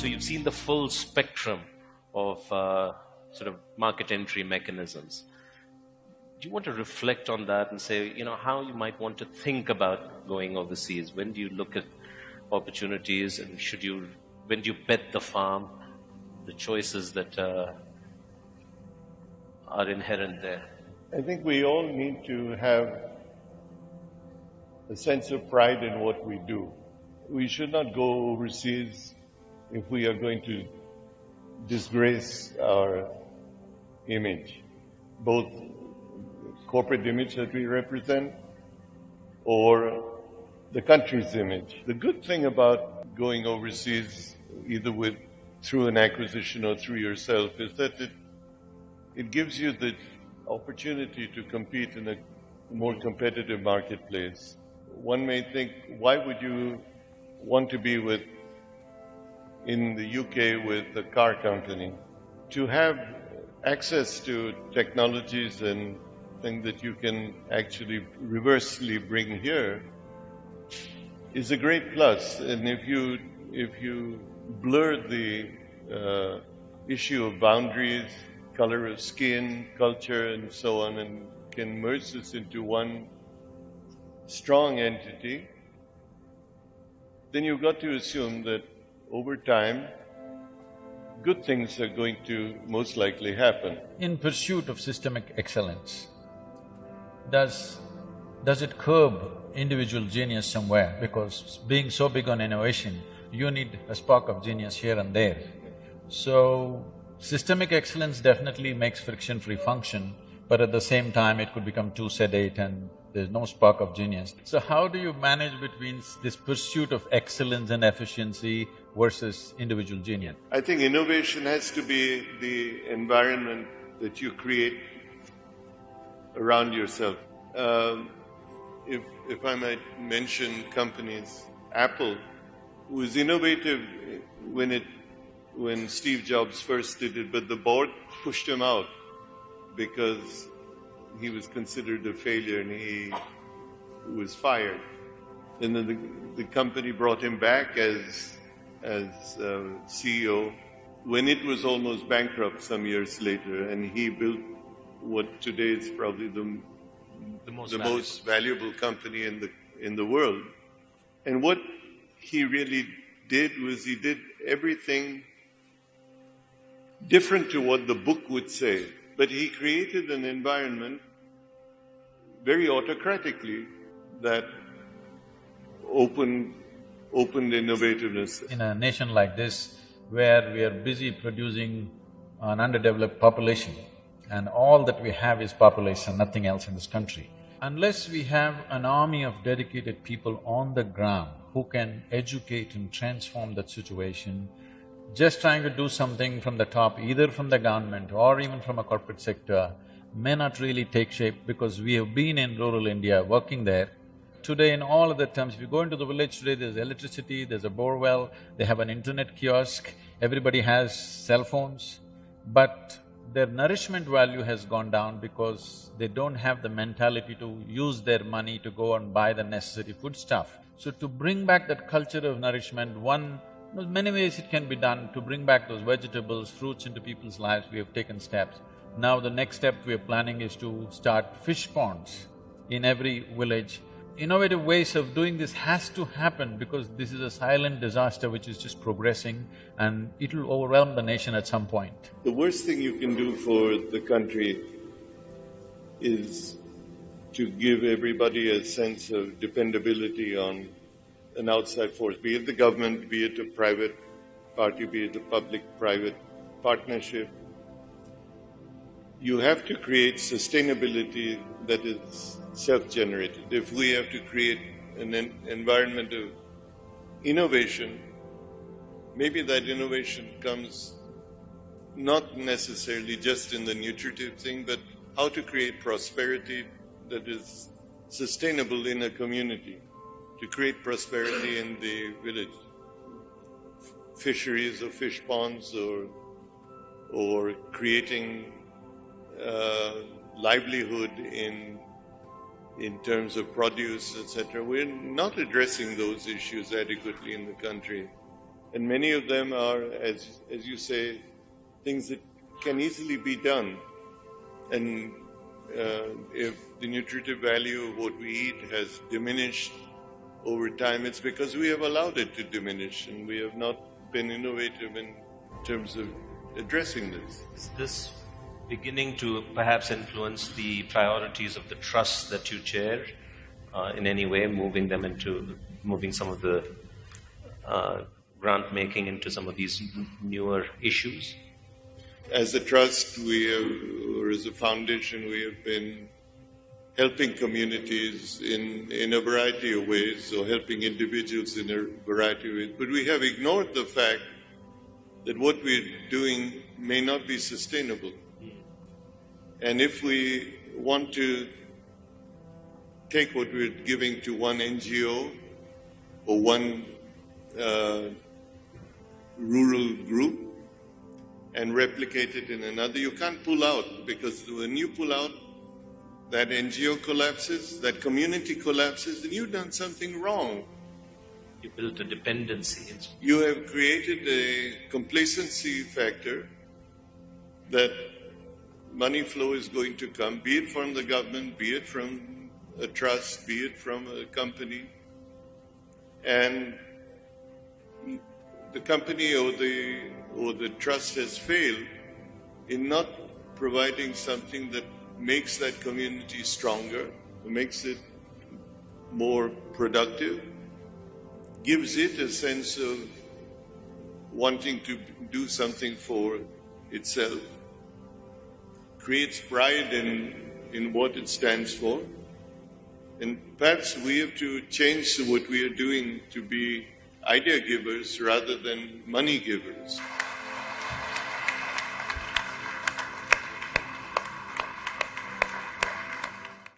So you've seen the full spectrum of sort of market entry mechanisms. Do you want to reflect on that and say, how you might want to think about going overseas? When do you look at opportunities, and when do you bet the farm, the choices that are inherent there? I think we all need to have a sense of pride in what we do. We should not go overseas if we are going to disgrace our image, both corporate image that we represent or the country's image. The good thing about going overseas, either through an acquisition or through yourself, is that it gives you the opportunity to compete in a more competitive marketplace. One may think, why would you want to be in the UK with a car company? To have access to technologies and things that you can actually reversely bring here is a great plus. And if you blur the issue of boundaries, color of skin, culture, and so on, and can merge this into one strong entity, then you've got to assume that over time, good things are going to most likely happen. In pursuit of systemic excellence, does it curb individual genius somewhere? Because being so big on innovation, you need a spark of genius here and there. So, systemic excellence definitely makes friction-free function, but at the same time it could become too sedate and there's no spark of genius. So how do you manage between this pursuit of excellence and efficiency versus individual genius? I think innovation has to be the environment that you create around yourself. If I might mention companies, Apple was innovative when Steve Jobs first did it, but the board pushed him out because he was considered a failure and he was fired. And then the company brought him back as CEO when it was almost bankrupt some years later, and he built what today is probably the most valuable company in the world. And what he really did was he did everything different to what the book would say, but he created an environment very autocratically that opened innovativeness. In a nation like this, where we are busy producing an underdeveloped population, and all that we have is population, nothing else in this country. Unless we have an army of dedicated people on the ground who can educate and transform that situation, just trying to do something from the top, either from the government or even from a corporate sector, may not really take shape, because we have been in rural India working there. Today, in all other terms, if you go into the village today, there's electricity, there's a borewell, they have an internet kiosk, everybody has cell phones, but their nourishment value has gone down because they don't have the mentality to use their money to go and buy the necessary foodstuff. So to bring back that culture of nourishment, there's many ways it can be done. To bring back those vegetables, fruits into people's lives, we have taken steps. Now the next step we are planning is to start fish ponds in every village. Innovative ways of doing this has to happen, because this is a silent disaster which is just progressing and it'll overwhelm the nation at some point. The worst thing you can do for the country is to give everybody a sense of dependability on an outside force, be it the government, be it a private party, be it a public-private partnership. You have to create sustainability that is self-generated. If we have to create an environment of innovation, maybe that innovation comes not necessarily just in the nutritive thing, but how to create prosperity that is sustainable in a community, to create prosperity in the village. Fisheries or fish ponds or creating livelihood in terms of produce, etc. We're not addressing those issues adequately in the country. And many of them are, as you say, things that can easily be done. And if the nutritive value of what we eat has diminished over time, it's because we have allowed it to diminish and we have not been innovative in terms of addressing this. Is this beginning to perhaps influence the priorities of the trusts that you chair in any way, moving some of the grant making into some of these newer issues? As a trust, or as a foundation, we have been helping communities in a variety of ways, or helping individuals in a variety of ways. But we have ignored the fact that what we're doing may not be sustainable. And if we want to take what we're giving to one NGO or one rural group and replicate it in another, you can't pull out, because when you pull out, that NGO collapses, that community collapses, then you've done something wrong. You built a dependency. You have created a complacency factor that money flow is going to come, be it from the government, be it from a trust, be it from a company. And the company or the trust has failed in not providing something that makes that community stronger, makes it more productive, gives it a sense of wanting to do something for itself, creates pride in what it stands for. And perhaps we have to change what we are doing to be idea givers rather than money givers.